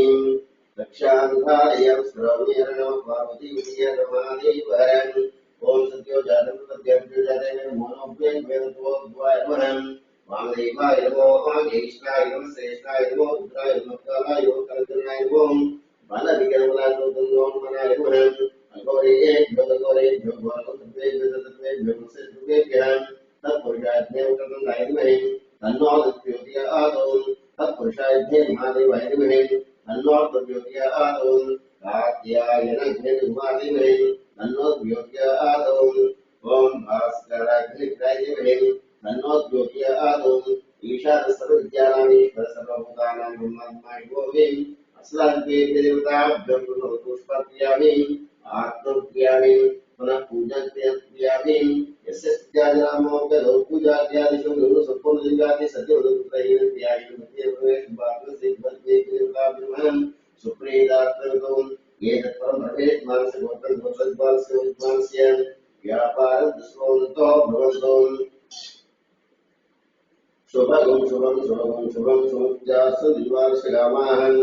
रक्षान्धारयं श्रवणेन पार्वती विजयरमादेवरन् ओम सत्यो जातं सत्यं जातं मोनोभ्यं वेदोद्वायमहं वामदेवाय नमो ज्येष्ठाय नमः श्रेष्ठाय नमो रुद्राय नमः कालाय नमः करदनाय नमः बालविक्रमणाय नमः अघोरेभ्यो घोरेभ्यो सर्वेभ्यः तत्पुरुषाय तन्नाय विमहे तन्नो ज्योतिर्यादौ तत्पुरुषाय महादेवाय विमहे तन्नो ज्योतिर्यादौ कात्यायनाय विमहे तन्नो ज्योतिर्यादौ ओम भास्कराय विमहे तन्नो ज्योतिर्यादौ ईशान सर्वविद्यानामीश्वर सर्वभूतानां ब्रह्मात्मा गोविं अस्लाभ्ये देवताभ्यो पुष्पक्रियामि आत्मक्रियामि पुनः पूजन्त्यामि यस्य त्याजनामो करो पूजाद्यादिषु गुरु सत्पुरुषलिङ्गादि सत्यवदुत्रैर्त्यागि सुप्रीतार्थं ये तत्परं भवेत् मानसगोत्रगोत्रद्वारस्य व्यापारं दुष्मन्तो भवन्तु शुभं शुभं शुभं शुभं शुभजासु दिवास्य गामाहं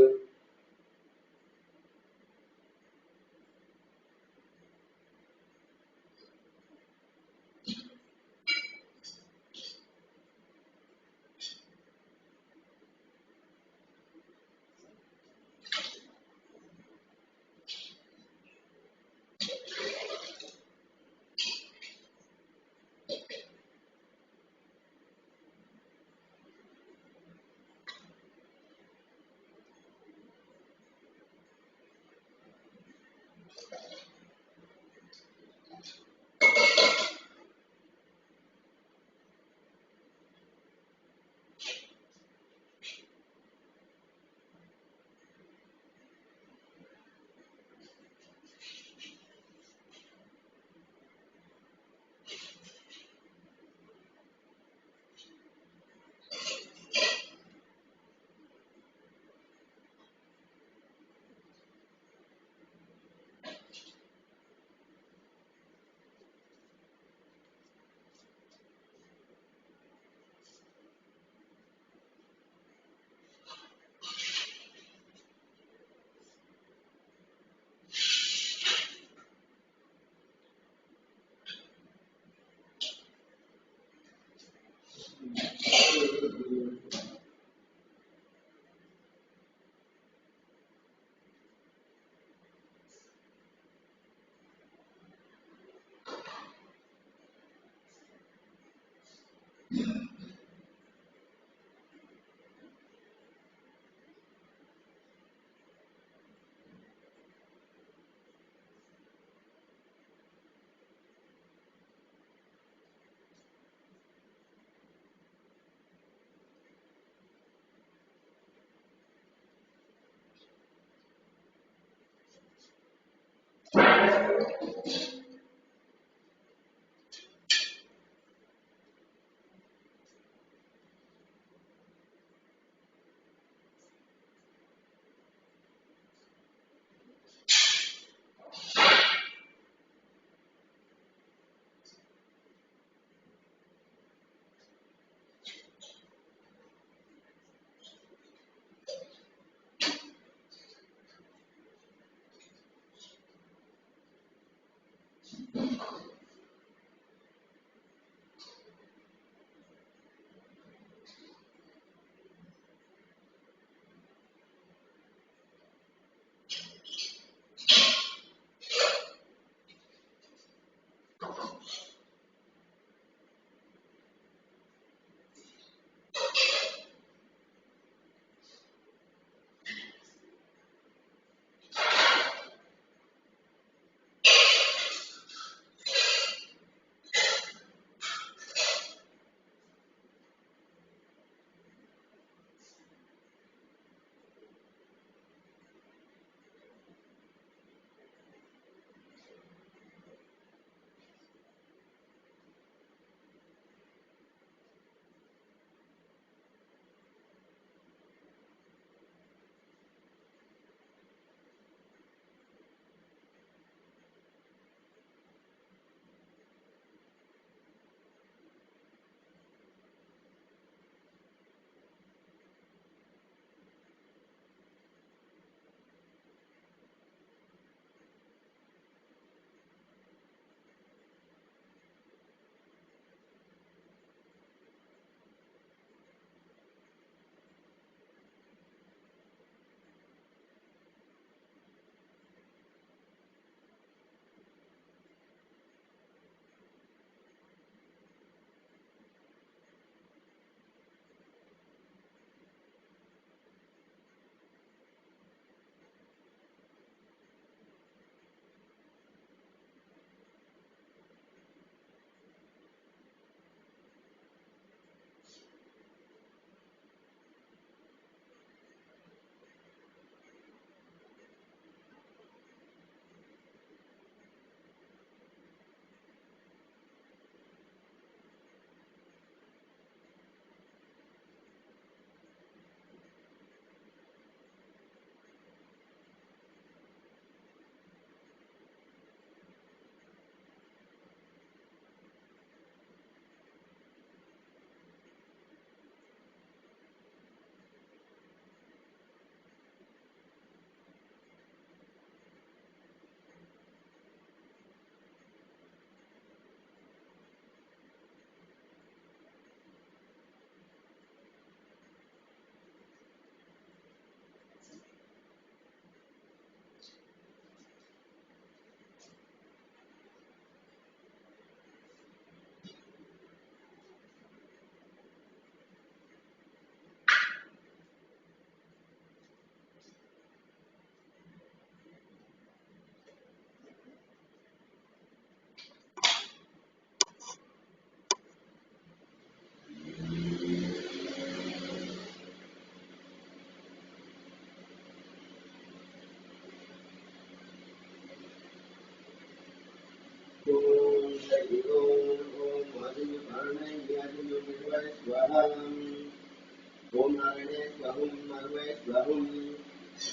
ओम नारायणे स्वहं नारायणे स्वहं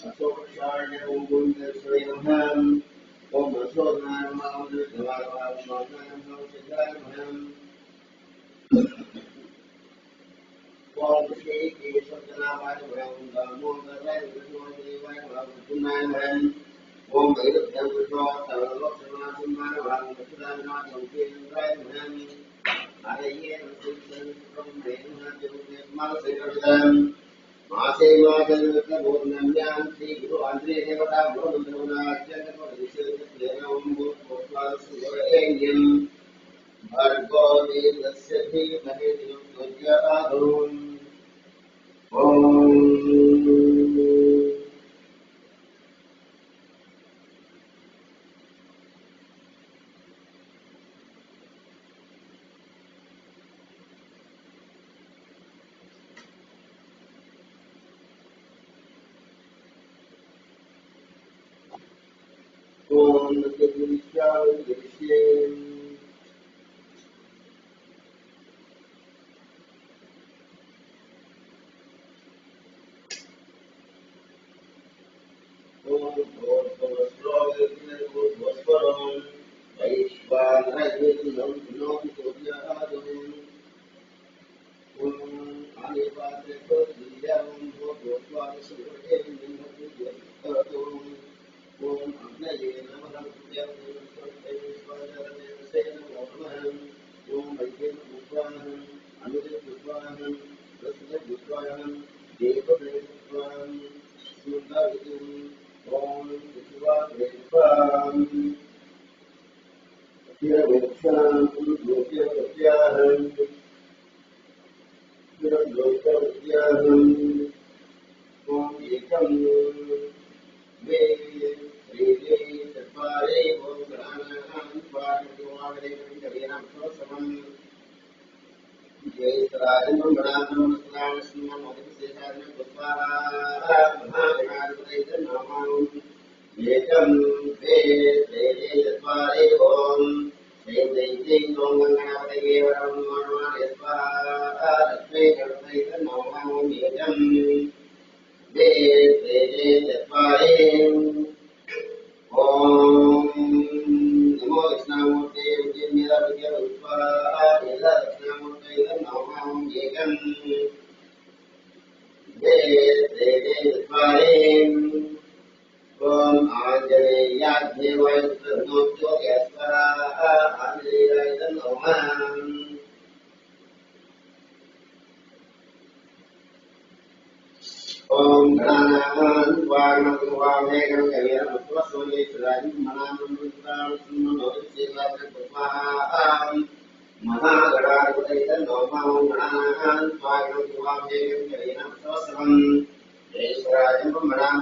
अशोकाय ओम गुरुदेवाय नमः ओम अशोकनारायणाय ओम श्री केशवनारायणाय नमः ओम दामोदराय नमः ओम वैद्यं सर्वलोकनाथनाय नमः Hare Mase Madan Purnamyan Sri Guru Andre Devata Bhodana Chakra Vishyam Gopal Suyam Bhargo Devasya Dhimahi Dhurya Adhum Om Om Namaste Om एकं द्वे त्रीणि चत्वारि ओम श्रीं दैवीं ॐ गङ्गणापतये वरं नमः स्वाहा लक्ष्मी गणपतये नमः एकं द्वे त्रीणि चत्वारि ओम नमो दक्षिणामूर्ते विजयमेधाविद्या स्वाहा दक्षिणामूर्ते नमः एकं द्वे त्रीणि चत्वारि ओम आंजनेयाग्नेवाय तन्नोज्योतिः स्वाहा आंजनेयाय नमः ओम गणानां वाग्मवामेकं कविरं स्वस्वयेश्वराय मनामृतां सुमनोदिसेवाय स्वाहा महागणाधिपतये नमः गणानां वाग्मवामेकं कविरं स्वस्वं ईश्वराजं ब्रह्मणां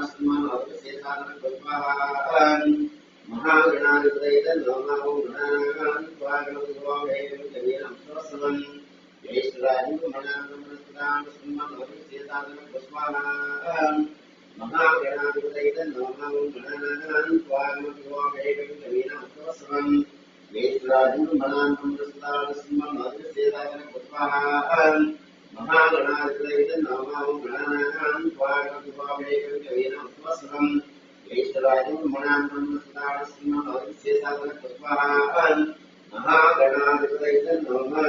स्मरणोदिसेवाय स्वाहा महागणाधिपतये नमः गणानां वाग्मवामेकं कविरं स्वस्वं ईश्वराजं ब्रह्मणां महागणाधिपतये नमः गणानां वाग्मवामेकं कविरं स्वस्वं ईश्वराजं ब्रह्मणां स्मरणोदिसेवाय स्वाहा महागणाधिपतये नमः गणानां वाग्मवामेकं कविरं स्वस्वं ईश्वराजं ब्रह्मणां स्मरणोदिसेवाय स्वाहा महागणाधिपतये नमः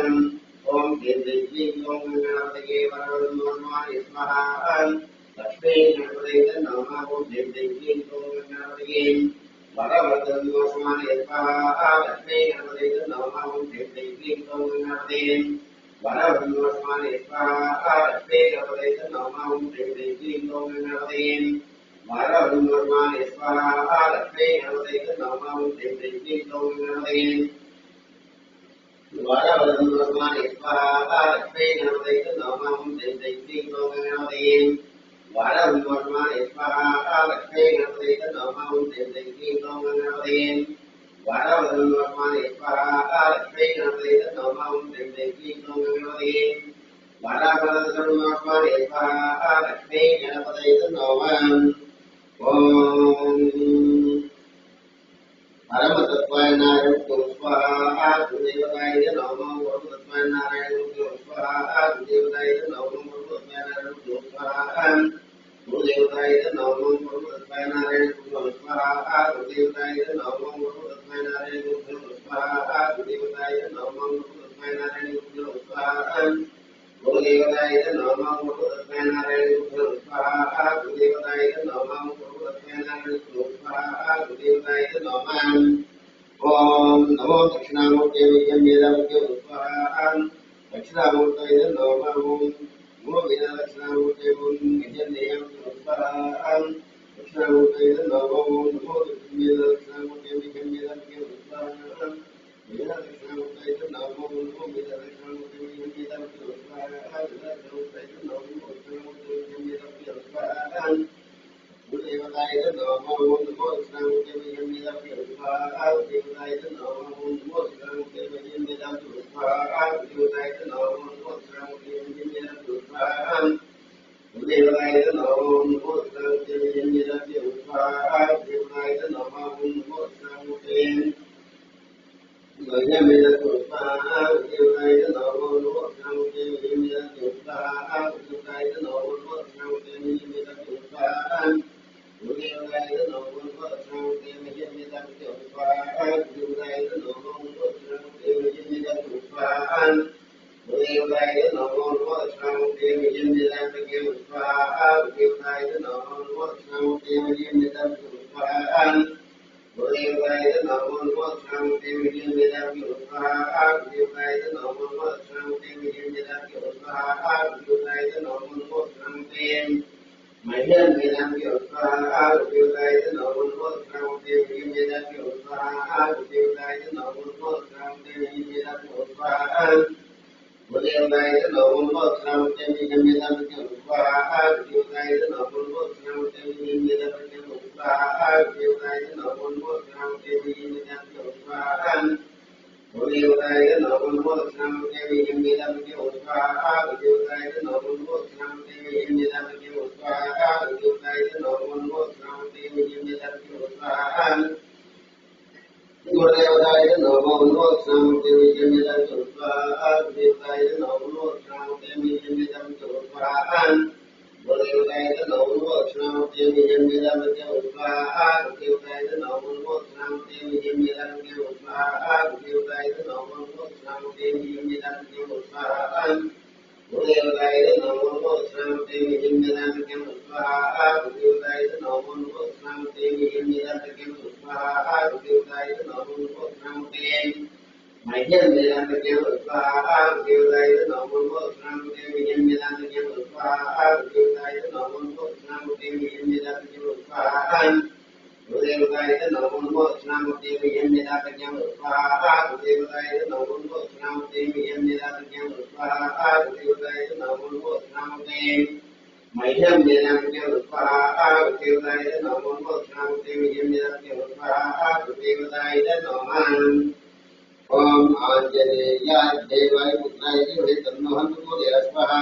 ओम ह्रीं ओम गणपतये वरं नमः स्वाहा लक्ष्मी गणपतये नमः ओम ह्रीं ओम गणपतये वरवरं नमः स्वाहा लक्ष्मी गणपतये नमः ओम ह्रीं ओम गणपतये वरवरं नमः स्वाहा लक्ष्मी गणपतये नमः ओम ह्रीं ओम गणपतये वरवरं नमः स्वाहा लक्ष्मी गणपतये नमः ओम ह्रीं ओम गणपतये वरवरं नमः स्वाहा लक्ष्मी गणपतये नमः ओम ह्रीं ओम गणपतये वरवरं नमः स्वाहा लक्ष्मी गणपतये नमः ओम ह्रीं ओम गणपतये वरवरं नमः स्वाहा लक्ष्मी गणपतये नमः ओम ह्रीं ओम गणपतये वरवरं नमः स्वाहा लक्ष्मी गणपतये नमः ओम परमतत्वाय नारायण स्वाहा गुरुदेवताय नमः परमतत्वाय नारायण स्वाहा गुरुदेवताय नमः परमतत्वाय नारायण स्वाहा गुरुदेवताय नमः परमतत्वाय नारायण स्वाहा गुरुदेवताय नमः परमतत्वाय नारायण स्वाहा गुरुदेवताय नमः परमतत्वाय नारायण स्वाहा गुरुदेवताय नमः परमतत्वाय नारायण स्वाहा गुरुदेवताय नमः परमतत्वाय नारायण स्वाहा गुरुदेवताय नमः ओम नमो दक्षिणामूर्ते विजयमेधाविद्या स्वाहा दक्षिणामूर्तये नमः ओम नमो दक्षिणामूर्ते विजयमेधाविद्या स्वाहा दक्षिणामूर्तये नमः ओम नमो दक्षिणामूर्ते विजयमेधाविद्या स्वाहा दक्षिणामूर्तये नमः ओम नमो दक्षिणामूर्ते विजयमेधाविद्या स्वाहा दक्षिणामूर्तये नमः ओम दक्षिणामूर्ते विजयमेधाविद्या स्वाहा गुरुदेवताय नमः ओम नमो दक्षिणामूर्ते विजयमेधाविद्या स्वाहा गुरुदेवताय नमः ओम नमो दक्षिणामूर्ते विजयमेधाविद्या स्वाहा गुरुदेवताय नमः ओम नमो दक्षिणामूर्ते विजयमेधाविद्या स्वाहा गुरुदेवताय नमः ओम नमो दक्षिणामूर्ते विजयमेधाविद्या स्वाहा गुरुदेवताय नमः ओम नमो दक्षिणामूर्ते विजयमेधाविद्या स्वाहा गुरुदेवताय नमः ओम नमो दक्षिणामूर्ते विजयमेधाविद्या स्वाहा गुरुदेवताय नमः ओम नमो दक्षिणामूर्ते विजयमेधाविद्या स्वाहा गुरुदेवताय नमः ओम नमो दक्षिणामूर्ते विजयमेधाविद्या स्वाहा गुरुदेवताय नमः ओम नमो दक्षिणामूर्ते विजयमेधाविद्या स्वाहा गुरुदेवताय नमः ओम नमो दक्षिणामूर्ते विजयमेधाविद्या स्वाहा गुरुदेवताय नमः ओम नमो दक्षिणामूर्ते विजयमेधाविद्या स्वाहा गुरुदेवताय नमः ओम नमो दक्षिणामूर्ते विजयमेधाविद्या स्वाहा गुरुदेवताय नमः ओम नमो दक्षिणामूर्ते विजयमेधाविद्या स्वाहा गुरुदेवताय नमः ओम नमो दक्षिणामूर्ते मह्यं वेदांति स्वाहा देवताय नमो नमस्ते वेदांति स्वाहा देवताय नमो नमस्ते वेदांति स्वाहा देवताय नमो नमस्ते वेदांति स्वाहा देवताय नमो नमस्ते वेदांति स्वाहा देवताय नमो नमस्ते वेदांति स्वाहा देवताय नमो नमस्ते वेदांति स्वाहा देवताय नमो नमस्ते वेदांति स्वाहा देवताय नमो नमस्ते वेदांति स्वाहा गुरुदेवताय नमो नमस्ते वेदांति स्वाहा देवताय नमो नमस्ते वेदांति स्वाहा गुरुदेवताय नमो नमस्ते वेदांति स्वाहा देवताय नमो नमस्ते वेदांति स्वाहा देवताय नमो नमस्ते वेदांति स्वाहा गुरुदेवताय नमो नमस्ते वेदांति स्वाहा गुरुदेवताय नमो नमस्ते वेदांति स्वाहा गुरुदेवताय नमो नमस्ते मह्यं वेदांति स्वाहा गुरुदेवताय नमो नमस्ते वेदांति स्वाहा गुरुदेवताय नमो नमस्ते वेदांति स्वाहा गुरुदेवताय नमो नमस्ते वेदांति स्वाहा गुरुदेवताय नमो नमस्ते वेदांति स्वाहा गुरुदेवताय नमो नमस्ते मह्यं वेदांति स्वाहा गुरुदेवताय नमो नमस्ते वेदांति स्वाहा गुरुदेवताय नमः ओम आंजनेयाय देवाय पुत्राय धीमहि तन्नो हनुमते स्वाहा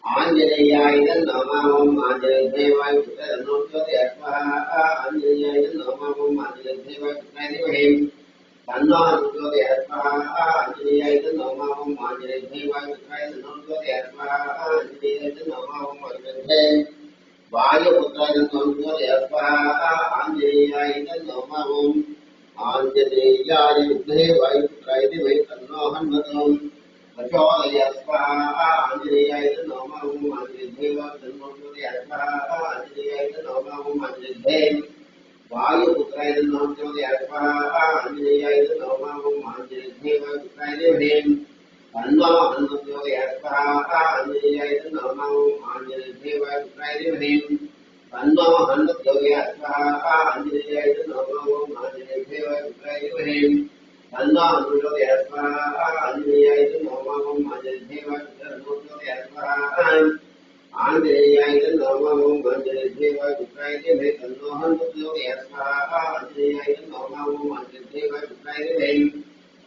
आंजनेयाय नमः ओम आंजनेय देवाय पुत्राय तन्नो हनुमते स्वाहा आंजनेयाय नमः ओम आंजनेय देवाय पुत्राय धीमहि तन्नो हनुमते स्वाहा आंजनेयाय नमः ओम आंजनेय देवाय पुत्राय तन्नो हनुमते स्वाहा आंजनेयाय नमः ओम आंजनेय वायुपुत्राय तन्नो हनुमते स्वाहा आंजनेयाय नमः ओम आंजनेयाय देवाय पुत्राय धीमहि तन्नो हनुमते प्रचोदयात् स्वाहा आंजनेयाय नमः ओम आंजनेय देवाय तन्नो हनुमते स्वाहा आंजनेयाय नमः ओम आंजनेय वायुपुत्राय तन्नो हनुमते स्वाहा आंजनेयाय नमः ओम आंजनेय देवाय पुत्राय धीमहि तन्नो हनुमते स्वाहा आंजनेयाय नमः ओम आंजनेय देवाय पुत्राय धीमहि तन्नो हनुमते स्वाहा आंजनेयाय नमः ओम आंजनेय देवाय पुत्राय धीमहि तन्नो हनुमते स्वाहा आंजनेयाय नमः ओम आंजनेय देवाय पुत्राय स्वाहा आंजनेयाय नमः ओम आंजनेय देवाय पुत्राय धीमहि तन्नो हनुमते स्वाहा आंजनेयाय नमः ओम आंजनेय देवाय पुत्राय धीमहि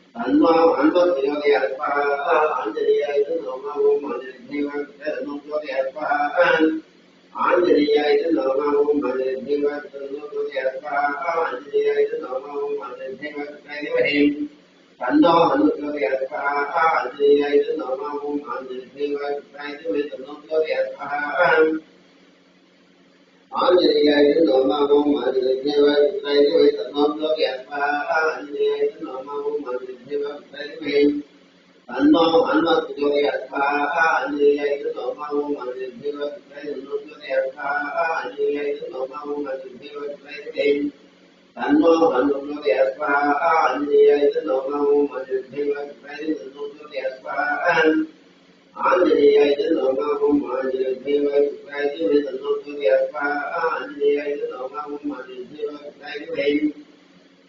तन्नो हनुमते स्वाहा आंजनेयाय नमः ओम आंजनेय देवाय पुत्राय स्वाहा आंजनेयाय नमः ओम आंजनेय देवाय पुत्राय स्वाहा आंजनेयाय नमः ओम आंजनेय देवाय पुत्राय धीमहि तन्नो हनुमते स्वाहा आंजनेयाय नमः ओम आंजनेय देवाय पुत्राय धीमहि तन्नो हनुमते स्वाहा आंजनेयाय नमः ओम आंजनेय देवाय पुत्राय धीमहि तन्नो हनुमते स्वाहा आंजनेयाय नमः ओम आंजनेय देवाय पुत्राय धीमहि तन्नो हनुमते स्वाहा आंजनेयाय नमः ओम आंजनेय देवाय पुत्राय स्वाहा आंजनेयाय नमः ओम आंजनेय देवाय पुत्राय धीमहि तन्नो हनुमते स्वाहा आंजनेयाय नमः ओम आंजनेय देवाय पुत्राय तन्नो हनुमते स्वाहा आंजनेयाय नमः ओम आंजनेय देवाय पुत्राय धीमहि तन्नो हनुमते स्वाहा आंजनेयाय नमः ओम आंजनेय देवाय पुत्राय धीमहि तन्नो हनुमते स्वाहा आंजनेयाय नमः ओम आंजनेय देवाय पुत्राय धीमहि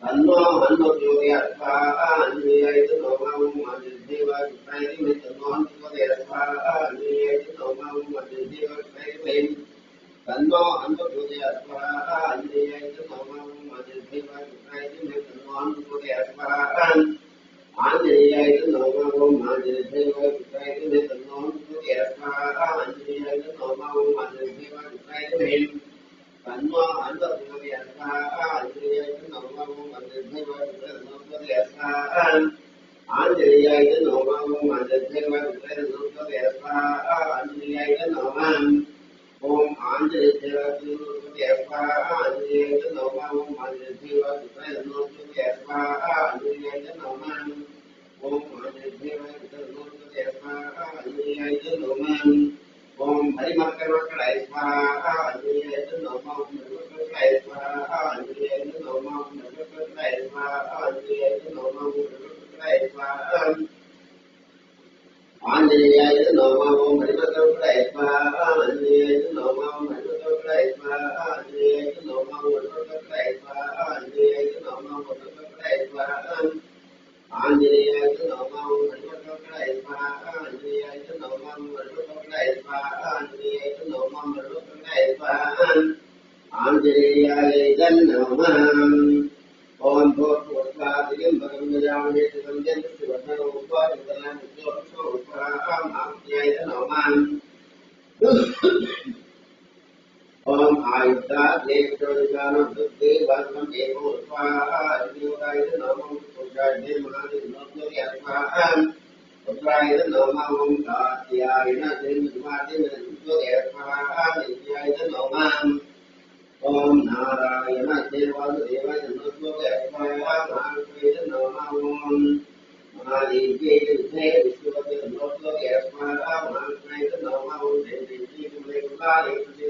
तन्नो हनुमते स्वाहा आंजनेयाय नमः ओम आंजनेय देवाय पुत्राय धीमहि तन्नो हनुमते स्वाहा आंजनेयाय नमः ओम आंजनेय देवाय पुत्राय धीमहि तन्नो हनुमते स्वाहा आंजनेयाय नमः ओम आंजनेय देवाय पुत्राय धीमहि तन्नो हनुमते स्वाहा आंजनेयाय नमः ओम आंजनेय देवाय पुत्राय धीमहि तन्नो हनुमते स्वाहा आंजनेयाय नमः ओम आंजनेय देवाय पुत्राय स्वाहा आंजनेयाय नमः ओम आंजनेय देवाय पुत्राय स्वाहा आंजनेयाय नमः ओम आंजनेय देवाय स्वाहा आंजनेयाय नमः ओम आंजनेय देवाय पुत्राय स्वाहा आंजनेयाय नमः ओम आंजनेय देवाय पुत्राय स्वाहा आंजनेयाय नमः ओम हरिमक्कराय स्वाहा आंजनेयाय नमः ओम नमः स्वाहा आंजनेयाय नमः ओम नमः स्वाहा आंजनेयाय नमः ओम नमः स्वाहा आंजनेयाय नमः ओम हरिमक्कराय Om Bhur Bhurva Digim Bhagam Vijayam Yetam Jem Sivana Rupa Yudana Mujyo Rupa Amhyaya Naman Om Ayuta Devadana Buddhi Vasam Evo Rupa Yudaya Namam Pujaya Mahadi Notno Yatma Putraya Namam Tatyayana Devadana Nutno Yatma Nityaya Namam Om Narayana Devadeva Nutno Yatma Namam Mahadevya Vishwavadana Nutno Yatma Namam Maharashtra Namam Devadeva Maharashtra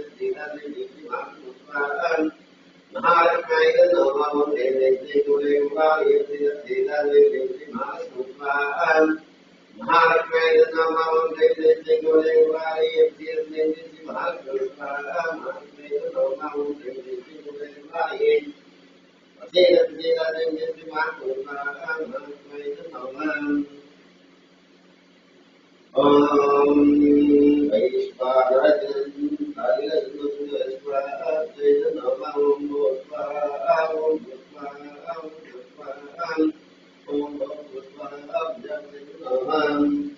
Namam